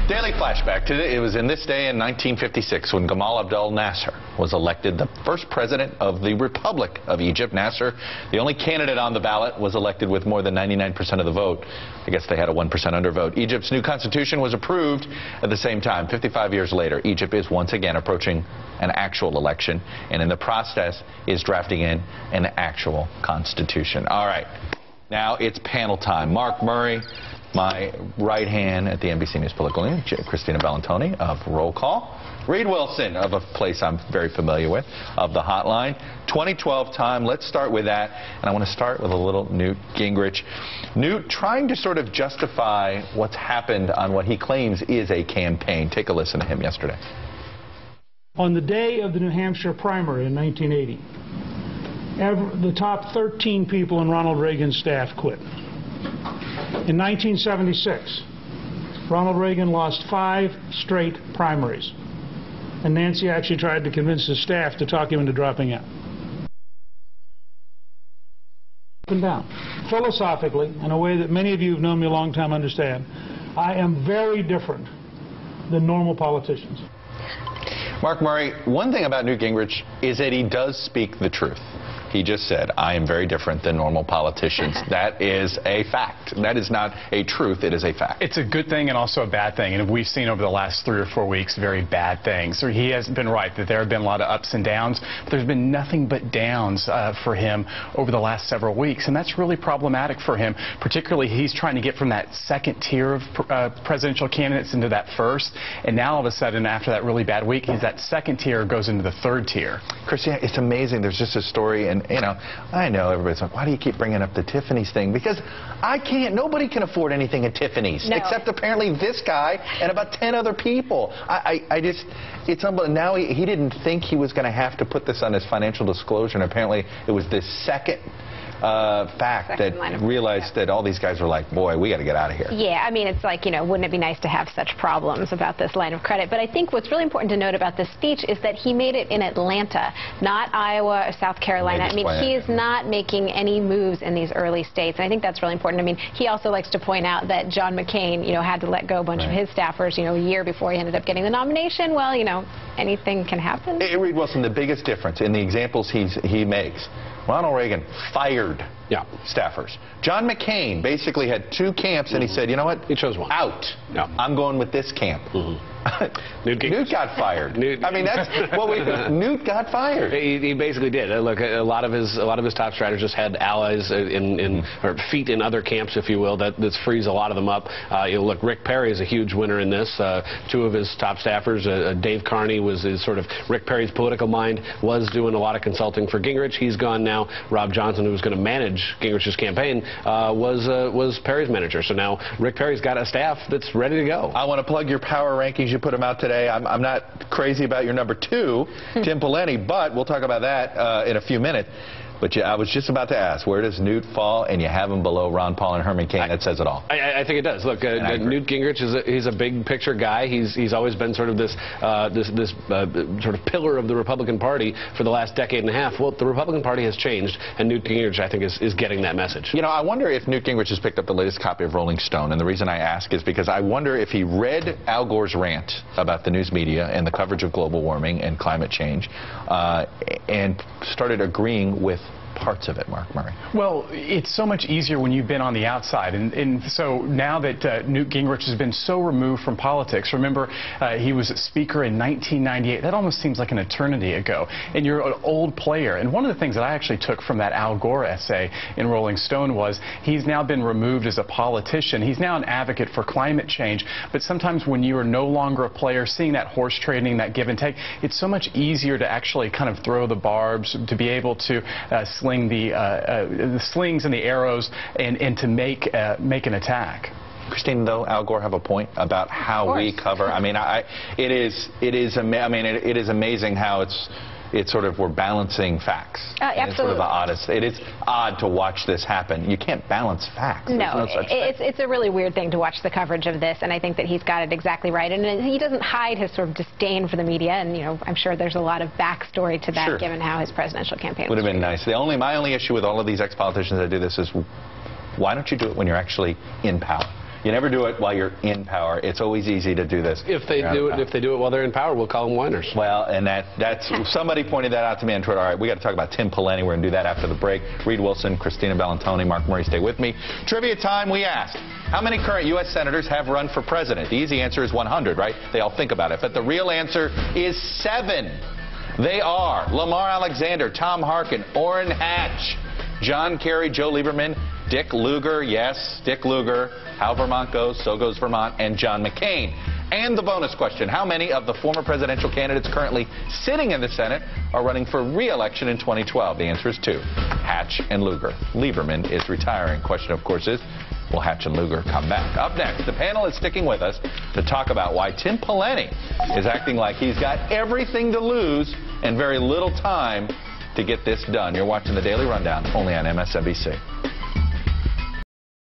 Daily flashback to it was in this day in 1956 when Gamal Abdel Nasser was elected the first president of the Republic of Egypt. Nasser, the only candidate on the ballot, was elected with more than 99% of the vote. I guess they had a 1% undervote. Egypt's new constitution was approved at the same time. 55 years later, Egypt is once again approaching an actual election, and in the process is drafting in an actual constitution. All right, now it's panel time. Mark Murray, my right hand at the NBC News political news, Christina Bellantoni of Roll Call, Reed Wilson of a place I'm very familiar with, of the Hotline. 2012 time, let's start with that. And I want to start with a little Newt Gingrich. Newt trying to sort of justify what's happened on what he claims is a campaign. Take a listen to him yesterday. On the day of the New Hampshire primary in 1980, the top 13 people in Ronald Reagan's staff quit. In 1976, Ronald Reagan lost 5 straight primaries, and Nancy actually tried to convince his staff to talk him into dropping out. Up and down. Philosophically, in a way that many of you who've known me a long time understand, I am very different than normal politicians. Mark Murray, one thing about Newt Gingrich is that he does speak the truth. He just said, I am very different than normal politicians. That is a fact. That is not a truth. It is a fact. It's a good thing and also a bad thing. And we've seen over the last 3 or 4 weeks very bad things. So he has been right that there have been a lot of ups and downs. But there's been nothing but downs for him over the last several weeks. And that's really problematic for him. Particularly, he's trying to get from that second tier of presidential candidates into that first. And now all of a sudden, after that really bad week, that second tier goes into the third tier. Christian, it's amazing. There's just a story, and you know, I know everybody's like, why do you keep bringing up the Tiffany's thing? Because I can't, nobody can afford anything at Tiffany's, except apparently this guy and about 10 other people. I just, it's unbelievable. Now he didn't think he was going to have to put this on his financial disclosure, and apparently it was this second fact that realized that all these guys were like, boy, we got to get out of here. Yeah, I mean, it's like, you know, wouldn't it be nice to have such problems about this line of credit? But I think what's really important to note about this speech is that he made it in Atlanta, not Iowa or South Carolina. I mean, he is not making any moves in these early states. And I think that's really important. I mean, he also likes to point out that John McCain, you know, had to let go a bunch of his staffers, you know, a year before he ended up getting the nomination. Well, you know, anything can happen. Hey, Reed Wilson, the biggest difference in the examples he makes, Ronald Reagan fired staffers. John McCain basically had 2 camps, and he said, you know what? He chose one. Out. I'm going with this camp. Newt got fired. I mean, that's what Newt got fired. He basically did. Look, a lot of his top strategists had allies or feet in other camps, if you will. That frees a lot of them up. You know, look, Rick Perry is a huge winner in this. 2 of his top staffers, Dave Carney was sort of Rick Perry's political mind, was doing a lot of consulting for Gingrich. He's gone now. Rob Johnson, who was going to manage Gingrich's campaign, was Perry's manager. So now Rick Perry's got a staff that's ready to go. I want to plug your power rankings. You put them out today. I'm not crazy about your number 2, Tim Pawlenty, but we'll talk about that in a few minutes. But I was just about to ask, where does Newt fall? And you have him below Ron Paul and Herman Cain. That says it all. I think it does. Look, Newt Gingrich he's a big picture guy. He's always been sort of this sort of pillar of the Republican Party for the last decade and a half. Well, the Republican Party has changed, and Newt Gingrich, I think, is getting that message. You know, I wonder if Newt Gingrich has picked up the latest copy of Rolling Stone, and the reason I ask is because I wonder if he read Al Gore's rant about the news media and the coverage of global warming and climate change, and started agreeing with parts of it, Mark Murray. Well, it's so much easier when you've been on the outside. And so now that Newt Gingrich has been so removed from politics, remember he was speaker in 1998. That almost seems like an eternity ago. And you're an old player. And one of the things that I actually took from that Al Gore essay in Rolling Stone was he's now been removed as a politician. He's now an advocate for climate change. But sometimes when you are no longer a player, seeing that horse trading, that give and take, it's so much easier to actually kind of throw the barbs, to be able to sling the slings and the arrows, and to make an attack. Christine, though, Al Gore have a point about how we cover. I mean, it is amazing how it's sort of, we're balancing facts. Absolutely. It's sort of the oddest. It is odd to watch this happen. You can't balance facts. No, it's a really weird thing to watch the coverage of this, and I think that he's got it exactly right. And he doesn't hide his sort of disdain for the media, and, you know, I'm sure there's a lot of backstory to that, given how his presidential campaign would have been nice. My only issue with all of these ex-politicians that do this is, why don't you do it when you're actually in power? You never do it while you're in power. It's always easy to do this. If they do it while they're in power, we'll call them whiners. Well, and that's somebody pointed that out to me on Twitter. All right, we got to talk about Tim Pawlenty. We're going to do that after the break. Reed Wilson, Christina Bellantoni, Mark Murray, stay with me. Trivia time. We asked, how many current U.S. senators have run for president? The easy answer is 100, right? They all think about it. But the real answer is 7. They are Lamar Alexander, Tom Harkin, Orrin Hatch, John Kerry, Joe Lieberman, Dick Lugar, yes, Dick Lugar, how Vermont goes, so goes Vermont, and John McCain. And the bonus question, how many of the former presidential candidates currently sitting in the Senate are running for re-election in 2012? The answer is 2, Hatch and Lugar. Lieberman is retiring. Question, of course, is, will Hatch and Lugar come back? Up next, the panel is sticking with us to talk about why Tim Pawlenty is acting like he's got everything to lose and very little time to get this done. You're watching The Daily Rundown, only on MSNBC.